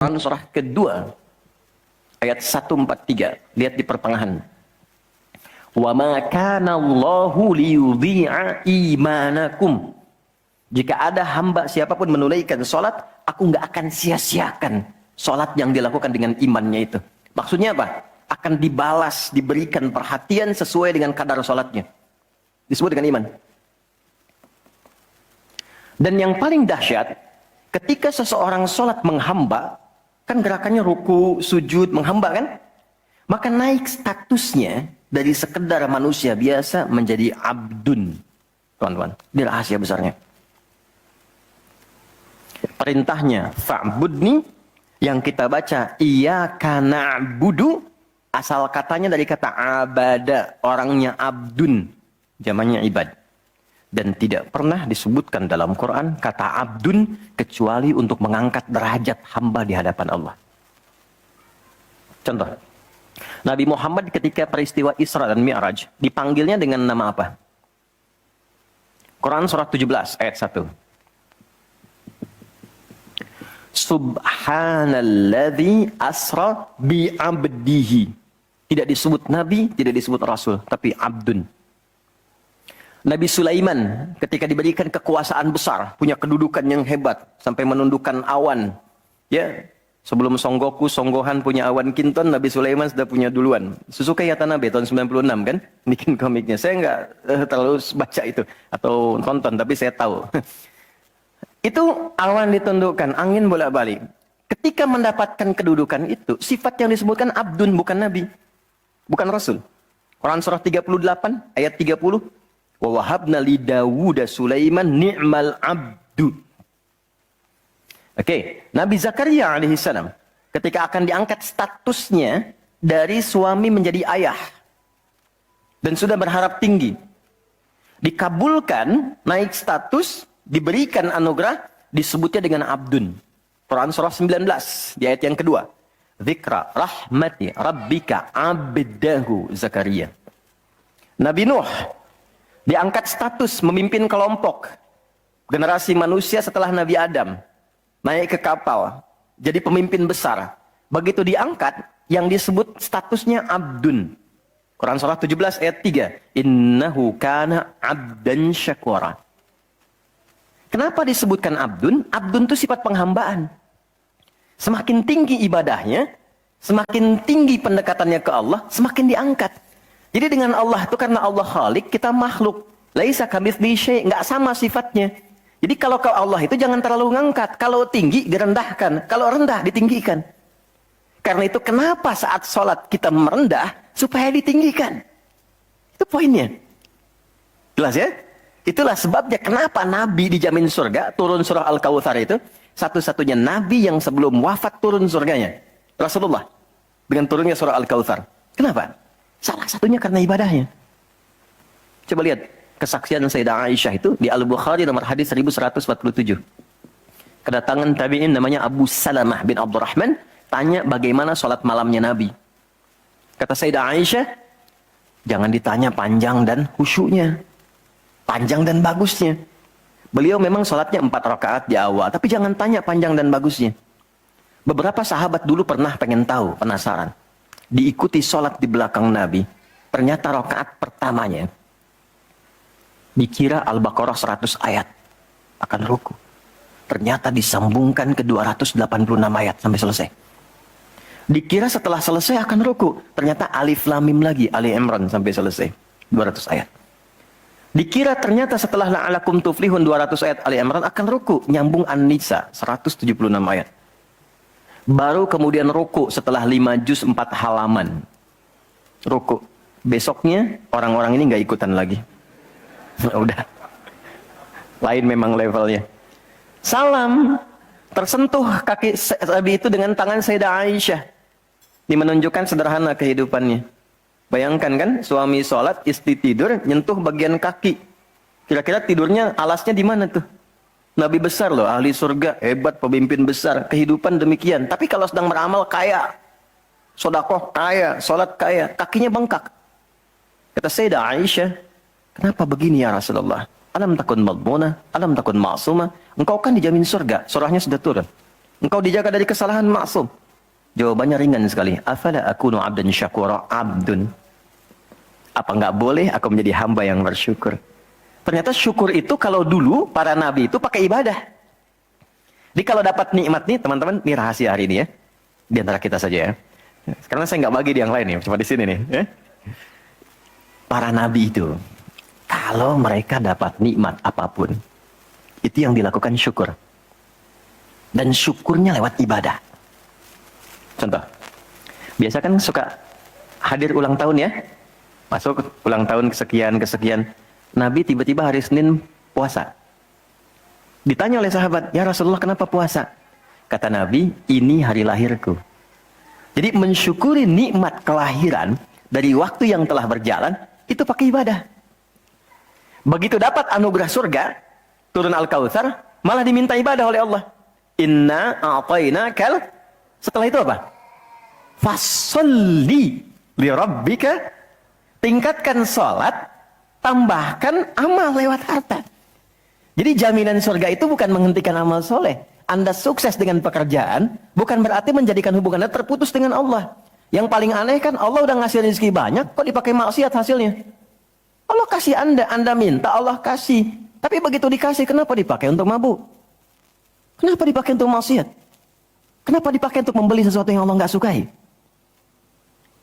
Quran surah kedua ayat 143. Lihat di pertengahan. Wa ma kana Allahu liyudhi'a imanakum. Jika ada hamba siapapun menunaikan salat, aku nggak akan sia-siakan salat yang dilakukan dengan imannya itu. Maksudnya apa? Akan dibalas, diberikan perhatian sesuai dengan kadar salatnya. Disebut dengan iman. Dan yang paling dahsyat, ketika seseorang salat menghamba, kan gerakannya ruku, sujud, menghamba kan? Maka naik statusnya dari sekedar manusia biasa menjadi abdun. Teman-teman, ini rahasia besarnya. Perintahnya, fa'budni, yang kita baca, iyyaka na'budu, asal katanya dari kata abada, orangnya abdun, zamannya ibad. Dan tidak pernah disebutkan dalam Quran kata abdun kecuali untuk mengangkat derajat hamba di hadapan Allah. Contoh, Nabi Muhammad ketika peristiwa Isra dan Mi'raj dipanggilnya dengan nama apa? Quran surah 17 ayat 1. Subhanalladzi asra bi'abdihi. Tidak disebut Nabi, tidak disebut Rasul, tapi abdun. Nabi Sulaiman ketika diberikan kekuasaan besar, punya kedudukan yang hebat sampai menundukkan awan. Ya, sebelum Songgoku, Songgohan punya awan kinton, Nabi Sulaiman sudah punya duluan. Suzuki Yatanabe tahun 96 kan, bikin komiknya. Saya nggak terlalu baca itu atau tonton, tapi saya tahu. Itu awan ditundukkan, angin bolak-balik. Ketika mendapatkan kedudukan itu, sifat yang disebutkan abdun, bukan Nabi, bukan Rasul. Quran surah 38 ayat 30. Wa wahabna li Dawuda Sulaiman ni'mal abdu. Oke, Nabi Zakaria alaihissalam ketika akan diangkat statusnya dari suami menjadi ayah dan sudah berharap tinggi, dikabulkan, naik status, diberikan anugerah, disebutnya dengan abdun. Quran surah 19 di ayat yang kedua. Dzikra rahmati rabbika abdahu Zakaria. Nabi Nuh diangkat status memimpin kelompok generasi manusia setelah Nabi Adam, naik ke kapal jadi pemimpin besar. Begitu diangkat, yang disebut statusnya abdun. Quran surah 17 ayat 3. Innahu kana abdan syakura. Kenapa disebutkan abdun? Abdun itu sifat penghambaan. Semakin tinggi ibadahnya, semakin tinggi pendekatannya ke Allah, semakin diangkat. Jadi dengan Allah itu karena Allah Khalik, kita makhluk. Laisa kamitslihi syai', enggak sama sifatnya. Jadi kalau ke Allah itu jangan terlalu ngangkat. Kalau tinggi direndahkan, kalau rendah ditinggikan. Karena itu kenapa saat sholat kita merendah supaya ditinggikan. Itu poinnya. Jelas ya? Itulah sebabnya kenapa Nabi dijamin surga, turun surah Al-Kautsar itu satu-satunya Nabi yang sebelum wafat turun surganya. Rasulullah dengan turunnya surah Al-Kautsar. Kenapa? Salah satunya karena ibadahnya. Coba lihat kesaksian Sayyidah Aisyah itu di Al-Bukhari nomor hadis 1147. Kedatangan tabi'in namanya Abu Salamah bin Abdurrahman tanya bagaimana sholat malamnya Nabi. Kata Sayyidah Aisyah, jangan ditanya panjang dan khusyuknya, panjang dan bagusnya. Beliau memang sholatnya 4 rakaat di awal, tapi jangan tanya panjang dan bagusnya. Beberapa sahabat dulu pernah pengen tahu, penasaran. Diikuti sholat di belakang Nabi, ternyata rakaat pertamanya dikira Al-Baqarah 100 ayat akan ruku, ternyata disambungkan ke 286 ayat sampai selesai. Dikira setelah selesai akan ruku, ternyata Alif Lam Mim lagi, Ali Imran sampai selesai 200 ayat. Dikira ternyata setelah La'alakum Tuflihun 200 ayat Ali Imran akan ruku, nyambung An-Nisa 176 ayat. Baru kemudian ruku setelah 5 juz 4 halaman. Ruku. Besoknya orang-orang ini nggak ikutan lagi. Udah. Lain memang levelnya. Salam. Tersentuh kaki Nabi itu dengan tangan Sayyidah Aisyah. Ini menunjukkan sederhana kehidupannya. Bayangkan kan, suami sholat, istri tidur, nyentuh bagian kaki. Kira-kira tidurnya alasnya di mana tuh? Nabi besar loh, ahli surga, hebat, pemimpin besar, kehidupan demikian. Tapi kalau sedang beramal kaya, sodakoh kaya, sholat kaya, kakinya bengkak. Kata Sayyidah Aisyah, kenapa begini ya Rasulullah? Alam takun madmuna, alam takun ma'suma. Engkau kan dijamin surga, surahnya sudah turun. Engkau dijaga dari kesalahan, maksum. Jawabannya ringan sekali. Afala akunu abdan syakura, abdun. Apa nggak boleh aku menjadi hamba yang bersyukur? Ternyata syukur itu kalau dulu para nabi itu pakai ibadah. Jadi kalau dapat nikmat nih teman-teman, ini rahasia hari ini ya. Di antara kita saja ya. Karena saya nggak bagi di yang lain nih, cuma di sini nih. Ya. Para nabi itu, kalau mereka dapat nikmat apapun, itu yang dilakukan syukur. Dan syukurnya lewat ibadah. Contoh, biasa kan suka hadir ulang tahun ya. Masuk ulang tahun kesekian. Nabi tiba-tiba hari Senin puasa. Ditanya oleh sahabat, ya Rasulullah kenapa puasa? Kata Nabi, ini hari lahirku. Jadi mensyukuri nikmat kelahiran dari waktu yang telah berjalan, itu pakai ibadah. Begitu dapat anugerah surga, turun Al-Kautsar, malah diminta ibadah oleh Allah. Inna a'tainakal. Setelah itu apa? Fasholli li rabbika. Tingkatkan sholat, tambahkan amal lewat harta. Jadi jaminan surga itu bukan menghentikan amal soleh. Anda sukses dengan pekerjaan, bukan berarti menjadikan hubungan Anda terputus dengan Allah. Yang paling aneh kan Allah udah ngasih rezeki banyak, kok dipakai maksiat hasilnya? Allah kasih Anda minta, Allah kasih. Tapi begitu dikasih, kenapa dipakai untuk mabuk? Kenapa dipakai untuk maksiat? Kenapa dipakai untuk membeli sesuatu yang Allah nggak sukai?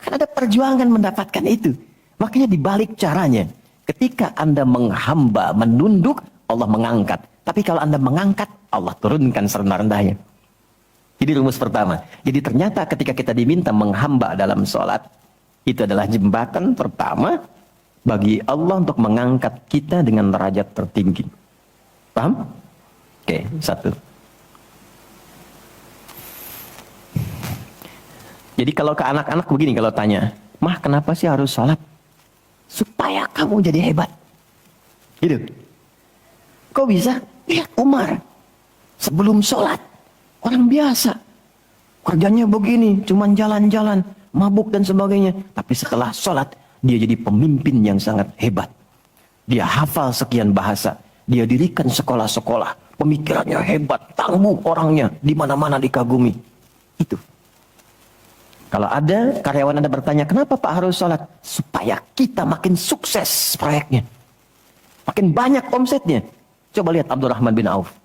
Kan ada perjuangan mendapatkan itu. Makanya dibalik caranya, ketika Anda menghamba, menunduk, Allah mengangkat. Tapi kalau Anda mengangkat, Allah turunkan serendah-rendahnya. Jadi rumus pertama. Jadi ternyata ketika kita diminta menghamba dalam sholat, itu adalah jembatan pertama bagi Allah untuk mengangkat kita dengan derajat tertinggi. Paham? Oke, satu. Jadi kalau ke anak-anak begini kalau tanya, Mah kenapa sih harus sholat? Supaya kamu jadi hebat. Gitu. Kok bisa? Lihat Umar. Sebelum sholat. Orang biasa. Kerjanya begini. Cuman jalan-jalan. Mabuk dan sebagainya. Tapi setelah sholat. Dia jadi pemimpin yang sangat hebat. Dia hafal sekian bahasa. Dia dirikan sekolah-sekolah. Pemikirannya hebat. Tangguh orangnya. Di mana-mana dikagumi. Itu. Kalau ada karyawan Anda bertanya, kenapa Pak harus sholat? Supaya kita makin sukses proyeknya. Makin banyak omsetnya. Coba lihat Abdurrahman bin Auf.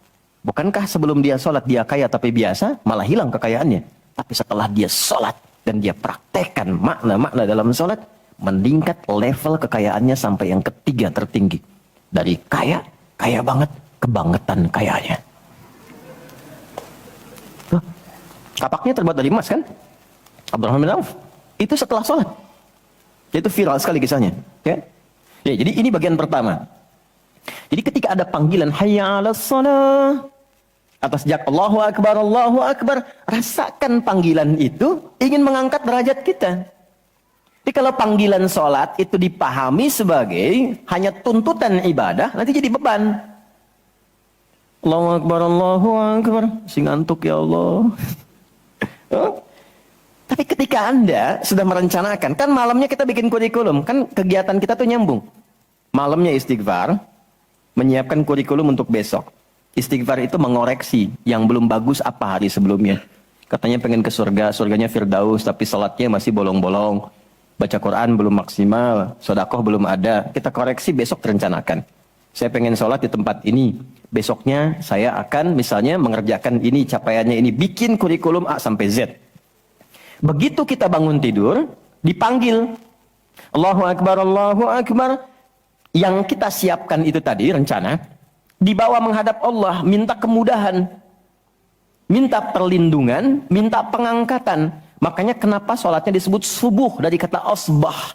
Bukankah sebelum dia sholat dia kaya tapi biasa, malah hilang kekayaannya. Tapi setelah dia sholat dan dia praktekkan makna-makna dalam sholat, meningkat level kekayaannya sampai yang ketiga tertinggi. Dari kaya banget, kebangetan kayanya. Tuh, kapaknya terbuat dari emas kan? Abdurrahman bin Auf. Itu setelah sholat. Itu viral sekali kisahnya. Ya? Ya, jadi ini bagian pertama. Jadi ketika ada panggilan hayya 'alas shalah, atas jak Allahu Akbar, rasakan panggilan itu ingin mengangkat derajat kita. Jadi kalau panggilan sholat itu dipahami sebagai hanya tuntutan ibadah, nanti jadi beban. Allahu Akbar, sing ngantuk ya Allah. Tapi ketika Anda sudah merencanakan, kan malamnya kita bikin kurikulum, kan kegiatan kita tuh nyambung. Malamnya istighfar, menyiapkan kurikulum untuk besok. Istighfar itu mengoreksi yang belum bagus apa hari sebelumnya. Katanya pengen ke surga, surganya Firdaus, tapi sholatnya masih bolong-bolong. Baca Quran belum maksimal, sedekah belum ada. Kita koreksi besok terencanakan. Saya pengen sholat di tempat ini. Besoknya saya akan misalnya mengerjakan ini, capaiannya ini. Bikin kurikulum A sampai Z. Begitu kita bangun tidur, dipanggil. Allahu Akbar, Allahu Akbar. Yang kita siapkan itu tadi, rencana. Dibawa menghadap Allah, minta kemudahan. Minta perlindungan, minta pengangkatan. Makanya kenapa sholatnya disebut subuh dari kata asbah.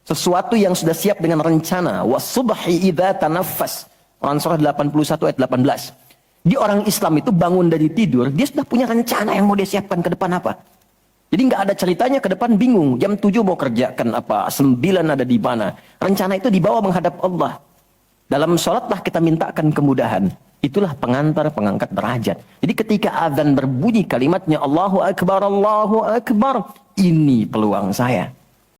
Sesuatu yang sudah siap dengan rencana. Wasubhi idza tanaffas. Quran surah 81 ayat 18. Di orang Islam itu bangun dari tidur, dia sudah punya rencana yang mau dia siapkan ke depan apa. Jadi nggak ada ceritanya ke depan bingung. Jam 7 mau kerjakan apa, 9 ada di mana. Rencana itu dibawa menghadap Allah. Dalam sholatlah kita mintakan kemudahan. Itulah pengantar pengangkat derajat. Jadi ketika azan berbunyi kalimatnya Allahu Akbar, Allahu Akbar. Ini peluang saya.